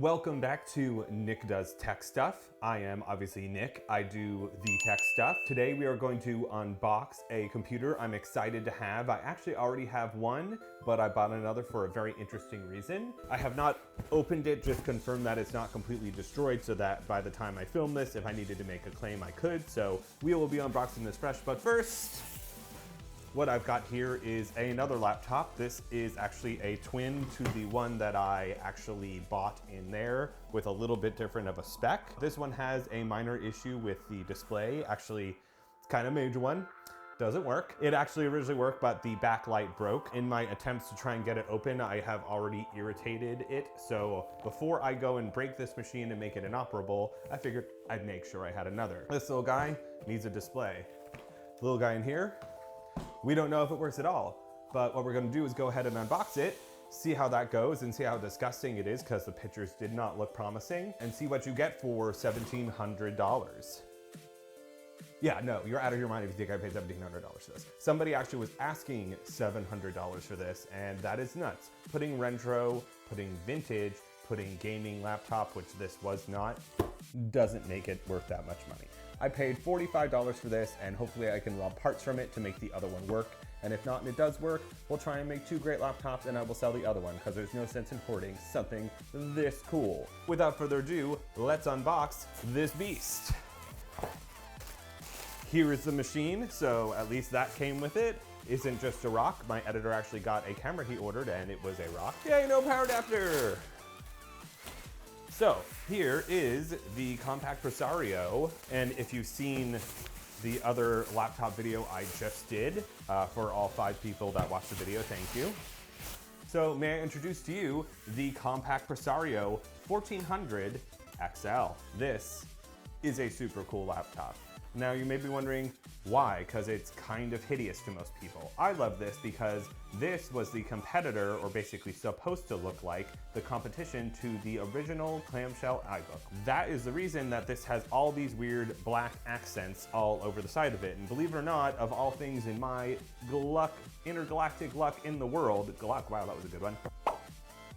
Welcome back to Nick Does Tech Stuff. I am obviously Nick. I do the tech stuff. Today we are going to unbox a computer I'm excited to have. I actually already have one, but I bought another for a very interesting reason. I have not opened it, just confirmed that it's not completely destroyed so that by the time I film this, if I needed to make a claim, I could. So we will be unboxing this fresh, but first, what I've got here is another laptop. This is actually a twin to the one that I actually bought in there with a little bit different of a spec. This one has a minor issue with the display. Actually, it's kind of a major one. Doesn't work. It actually originally worked, but the backlight broke. In my attempts to try and get it open, I have already irritated it. So before I go and break this machine and make it inoperable, I figured I'd make sure I had another. This little guy needs a display. Little guy in here, we don't know if it works at all, but what we're gonna do is go ahead and unbox it, see how that goes and see how disgusting it is because the pictures did not look promising, and see what you get for $1,700. Yeah, no, you're out of your mind if you think I paid $1,700 for this. Somebody actually was asking $700 for this, and that is nuts. Putting retro, putting vintage, putting gaming laptop, which this was not, doesn't make it worth that much money. I paid $45 for this, and hopefully I can rob parts from it to make the other one work. And if not, and it does work, we'll try and make two great laptops and I will sell the other one because there's no sense in hoarding something this cool. Without further ado, let's unbox this beast. Here is the machine, so at least that came with it. Isn't just a rock. My editor actually got a camera he ordered and it was a rock. Yay, no power adapter! So here is the Compaq Presario, and if you've seen the other laptop video I just did, for all 5 people that watched the video, thank you. So may I introduce to you the Compaq Presario 1400 XL. This is a super cool laptop. Now you may be wondering why, because it's kind of hideous to most people. I love this because this was the competitor, or basically supposed to look like, the competition to the original clamshell iBook. That is the reason that this has all these weird black accents all over the side of it. And believe it or not, of all things in my intergalactic luck in the world, Gluck, wow, that was a good one.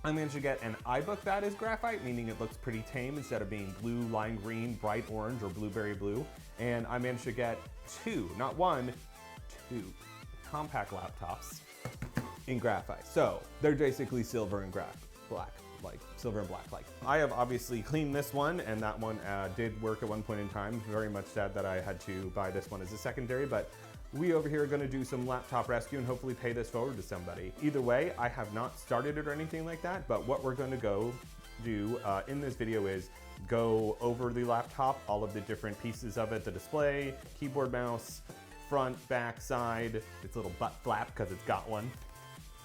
I managed to get an iBook that is graphite, meaning it looks pretty tame instead of being blue, lime green, bright orange, or blueberry blue. And I managed to get 2, not 1, 2 Compaq laptops in graphite. So they're basically silver and black, like silver and black. Like I have obviously cleaned this one, and that one did work at one point in time. Very much sad that I had to buy this one as a secondary, but we over here are gonna do some laptop rescue and hopefully pay this forward to somebody. Either way, I have not started it or anything like that, but what we're gonna go do in this video is go over the laptop, all of the different pieces of it, the display, keyboard, mouse, front, back, side, its little butt flap, because it's got one.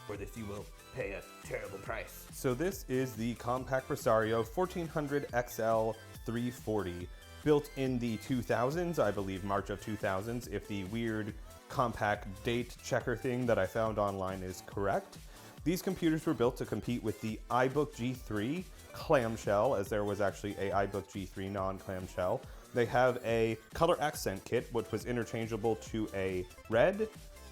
For this you will pay a terrible price. So this is the Compaq Presario 1400 XL 340. Built in the 2000s, I believe March of 2000s, if the weird Compaq date checker thing that I found online is correct. These computers were built to compete with the iBook G3 clamshell, as there was actually a iBook G3 non-clamshell. They have a color accent kit, which was interchangeable to a red,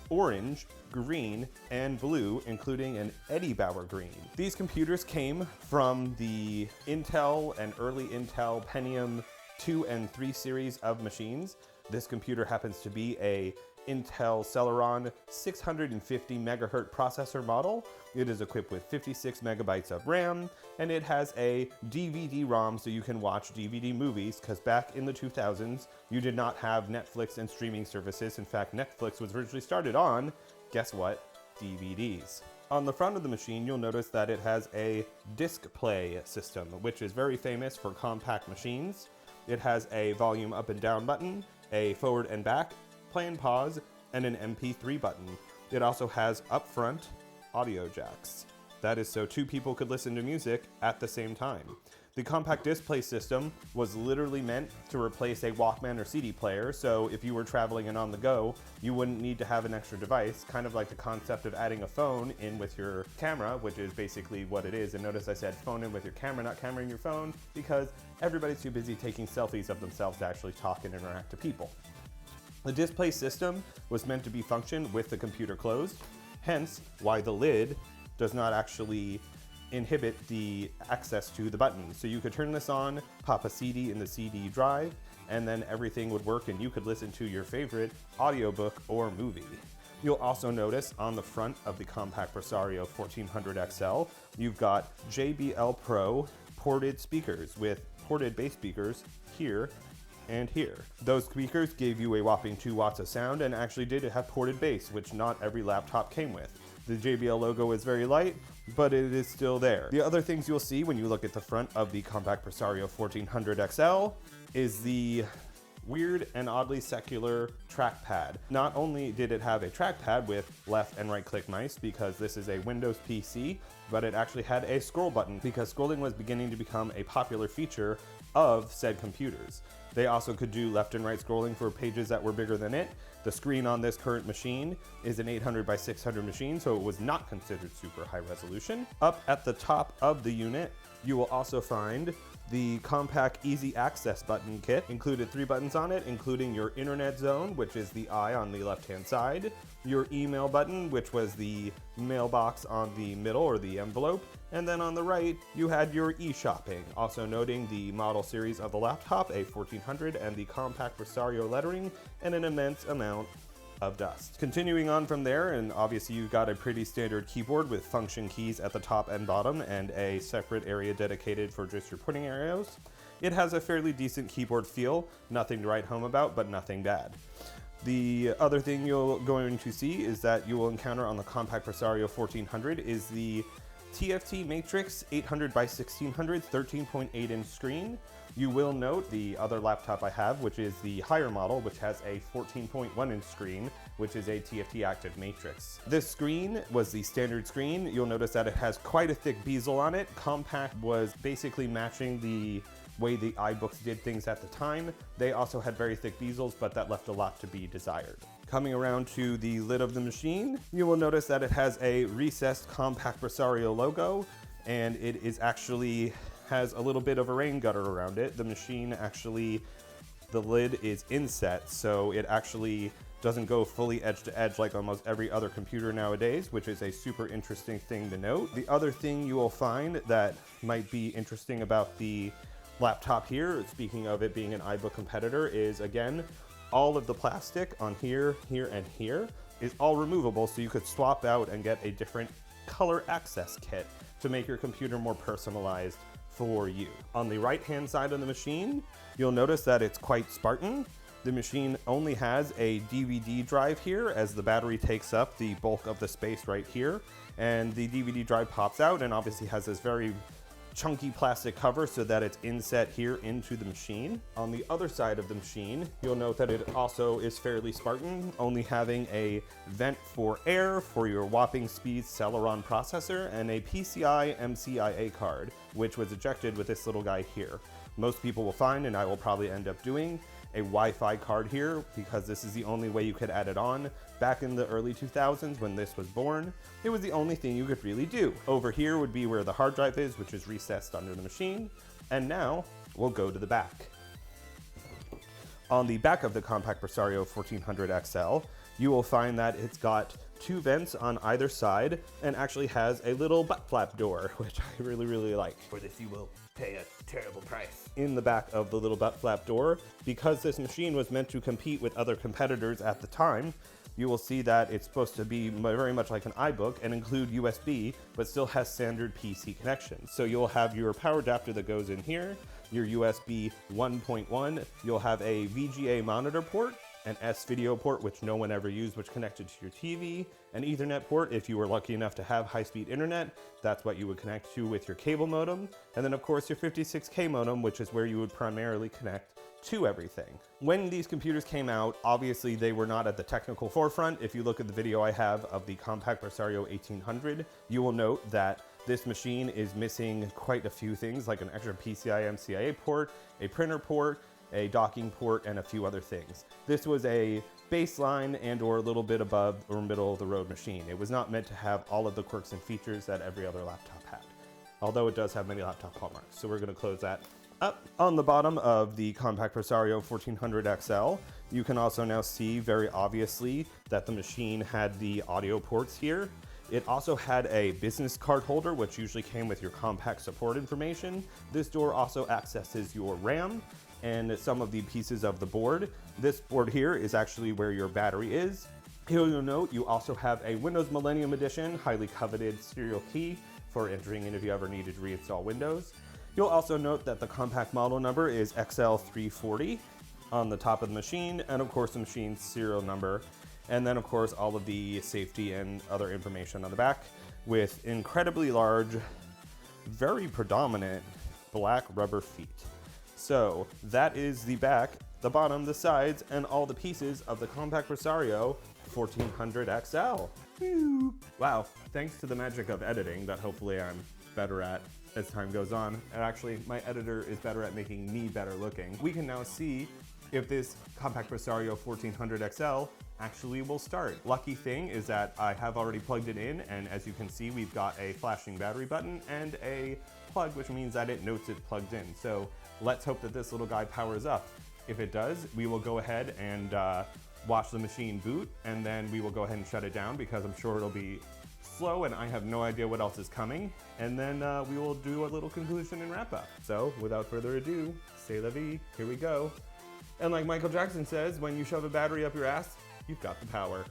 orange, green, and blue, including an Eddie Bauer green. These computers came from the Intel and early Intel Pentium 2 and 3 series of machines. This computer happens to be a Intel Celeron 650 megahertz processor model. It is equipped with 56 megabytes of RAM, and it has a DVD-ROM so you can watch DVD movies, because back in the 2000s, you did not have Netflix and streaming services. In fact, Netflix was originally started on, guess what, DVDs. On the front of the machine, you'll notice that it has a disc play system, which is very famous for Compaq machines. It has a volume up and down button, a forward and back, play and pause, and an MP3 button. It also has up front audio jacks. That is so 2 people could listen to music at the same time. The Compaq display system was literally meant to replace a Walkman or CD player, so if you were traveling and on the go, you wouldn't need to have an extra device, kind of like the concept of adding a phone in with your camera, which is basically what it is. And notice I said phone in with your camera, not camera in your phone, because everybody's too busy taking selfies of themselves to actually talk and interact to people. The display system was meant to be functioned with the computer closed, hence why the lid does not actually inhibit the access to the buttons. So you could turn this on, pop a CD in the CD drive, and then everything would work and you could listen to your favorite audiobook or movie. You'll also notice on the front of the Compaq Presario 1400 XL, you've got JBL Pro ported speakers with ported bass speakers here and here. Those speakers gave you a whopping 2 watts of sound and actually did have ported bass, which not every laptop came with. The JBL logo is very light, but it is still there. The other things you'll see when you look at the front of the Compaq Presario 1400 XL is the weird and oddly secular trackpad. Not only did it have a trackpad with left and right click mice because this is a Windows PC, but it actually had a scroll button because scrolling was beginning to become a popular feature of said computers. They also could do left and right scrolling for pages that were bigger than it. The screen on this current machine is an 800 by 600 machine, so it was not considered super high resolution. Up at the top of the unit, you will also find the Compaq Easy Access button kit. Included 3 buttons on it, including your internet zone, which is the eye on the left-hand side, your email button, which was the mailbox on the middle or the envelope, and then on the right, you had your e-shopping, also noting the model series of the laptop, a 1400, and the Compaq Presario lettering, and an immense amount of dust. Continuing on from there, and obviously you've got a pretty standard keyboard with function keys at the top and bottom and a separate area dedicated for just your pointing arrows. It has a fairly decent keyboard feel, nothing to write home about, but nothing bad. The other thing you're going to see is that you will encounter on the Compaq Presario 1400 is the TFT Matrix 800 by 1600 13.8 inch screen. You will note the other laptop I have, which is the higher model, which has a 14.1 inch screen, which is a TFT Active Matrix. This screen was the standard screen. You'll notice that it has quite a thick bezel on it. Compaq was basically matching the way the iBooks did things at the time. They also had very thick bezels, but that left a lot to be desired. Coming around to the lid of the machine, you will notice that it has a recessed Compaq Presario logo, and it is actually has a little bit of a rain gutter around it. The machine actually, the lid is inset, so it actually doesn't go fully edge to edge like almost every other computer nowadays, which is a super interesting thing to note. The other thing you will find that might be interesting about the laptop here, speaking of it being an iBook competitor, is again, all of the plastic on here, here, and here is all removable, so you could swap out and get a different color access kit to make your computer more personalized for you. On the right-hand side of the machine, you'll notice that it's quite Spartan. The machine only has a DVD drive here, as the battery takes up the bulk of the space right here, and the DVD drive pops out and obviously has this very chunky plastic cover so that it's inset here into the machine. On the other side of the machine, you'll note that it also is fairly Spartan, only having a vent for air for your whopping speed Celeron processor and a PCI MCIA card, which was ejected with this little guy here. Most people will find, and I will probably end up doing, a Wi-Fi card here because this is the only way you could add it on. Back in the early 2000s when this was born, it was the only thing you could really do. Over here would be where the hard drive is, which is recessed under the machine. And now we'll go to the back. On the back of the Compaq Presario 1400 XL, you will find that it's got 2 vents on either side and actually has a little butt flap door, which I really like. For this you will pay a terrible price. In the back of the little butt flap door, because this machine was meant to compete with other competitors at the time, you will see that it's supposed to be very much like an iBook and include USB, but still has standard PC connections. So you'll have your power adapter that goes in here, your USB 1.1, you'll have a VGA monitor port, an S-video port, which no one ever used, which connected to your TV, an Ethernet port if you were lucky enough to have high-speed internet, that's what you would connect to with your cable modem, and then of course your 56K modem, which is where you would primarily connect to everything. When these computers came out, obviously they were not at the technical forefront. If you look at the video I have of the Compaq Presario 1800, you will note that this machine is missing quite a few things, like an extra PCI MCIA port, a printer port, a docking port, and a few other things. This was a baseline and or a little bit above or middle of the road machine. It was not meant to have all of the quirks and features that every other laptop had, although it does have many laptop hallmarks. So we're going to close that up. On the bottom of the Compaq Presario 1400 XL, you can also now see very obviously that the machine had the audio ports here. It also had a business card holder, which usually came with your compact support information. This door also accesses your RAM and some of the pieces of the board. This board here is actually where your battery is. Here you'll note you also have a Windows Millennium Edition, highly coveted serial key for entering in if you ever needed to reinstall Windows. You'll also note that the compact model number is XL340 on the top of the machine, and of course the machine's serial number. And then of course all of the safety and other information on the back with incredibly large, very predominant black rubber feet. So that is the back, the bottom, the sides, and all the pieces of the Compact Presario 1400 XL. Wow, thanks to the magic of editing that hopefully I'm better at as time goes on. And actually, my editor is better at making me better looking. We can now see if this Compact Presario 1400 XL actually will start. Lucky thing is that I have already plugged it in, and as you can see, we've got a flashing battery button and a plug, which means that it notes it's plugged in. So let's hope that this little guy powers up. If it does, we will go ahead and watch the machine boot, and then we will go ahead and shut it down because I'm sure it'll be slow and I have no idea what else is coming. And then we will do a little conclusion and wrap up. So without further ado, c'est la vie, here we go. And like Michael Jackson says, when you shove a battery up your ass, you've got the power.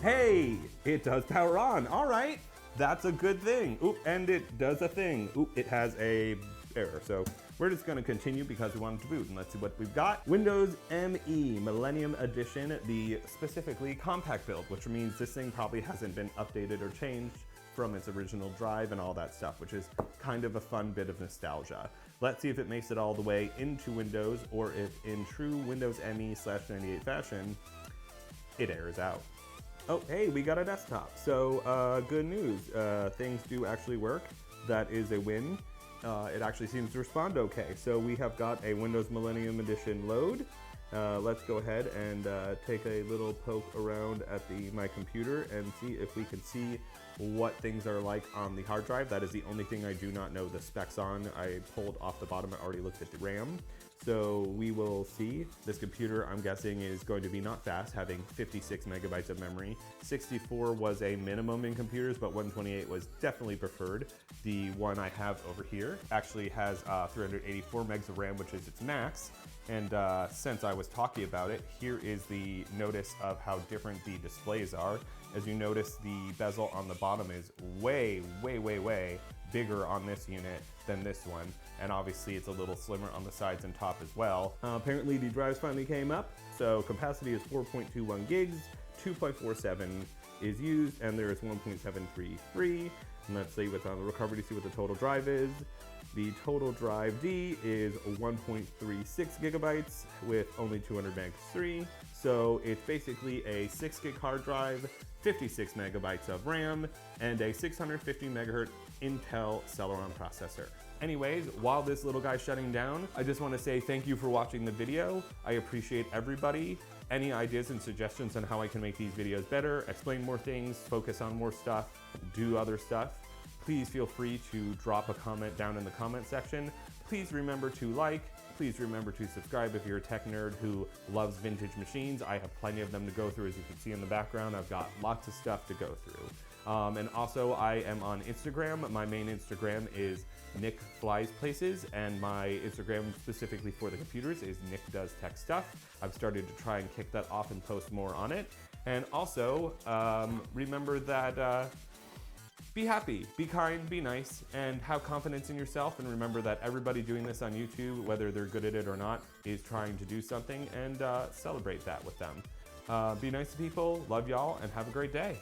Hey, it does power on, all right. That's a good thing. Oop, and it does a thing. Oop, it has a error. So we're just gonna continue because we wanted to boot, and let's see what we've got. Windows ME Millennium Edition, the specifically compact build, which means this thing probably hasn't been updated or changed from its original drive and all that stuff, which is kind of a fun bit of nostalgia. Let's see if it makes it all the way into Windows, or if in true Windows ME/98 fashion, it errors out. Oh, hey, we got a desktop. So good news, things do actually work. That is a win. It actually seems to respond okay. So we have got a Windows Millennium Edition load. Let's go ahead and take a little poke around at my computer and see if we can see what things are like on the hard drive. That is the only thing I do not know the specs on. I pulled off the bottom, I already looked at the RAM. So we will see. This computer, I'm guessing, is going to be not fast, having 56 megabytes of memory. 64 was a minimum in computers, but 128 was definitely preferred. The one I have over here actually has 384 megs of RAM, which is its max. And since I was talking about it, here is the notice of how different the displays are. As you notice, the bezel on the bottom is way bigger on this unit than this one. And obviously it's a little slimmer on the sides and top as well. Apparently the drives finally came up. So capacity is 4.21 gigs, 2.47 is used, and there is 1.73 free. And let's see what's on the recovery to see what the total drive is. The total drive D is 1.36 gigabytes with only 200 megs free. So it's basically a 6 gig hard drive, 56 megabytes of RAM, and a 650 megahertz Intel Celeron processor. Anyways, while this little guy's shutting down, I just want to say thank you for watching the video. I appreciate everybody. Any ideas and suggestions on how I can make these videos better, explain more things, focus on more stuff, do other stuff, please feel free to drop a comment down in the comment section. Please remember to like, please remember to subscribe if you're a tech nerd who loves vintage machines. I have plenty of them to go through, as you can see in the background. I've got lots of stuff to go through. And also I am on Instagram. My main Instagram is Nick Flies Places, and my Instagram specifically for the computers is Nick Does Tech Stuff. I've started to try and kick that off and post more on it. And also remember that be happy, be kind, be nice, and have confidence in yourself, and remember that everybody doing this on YouTube, whether they're good at it or not, is trying to do something, and celebrate that with them. Be nice to people, love y'all, and have a great day.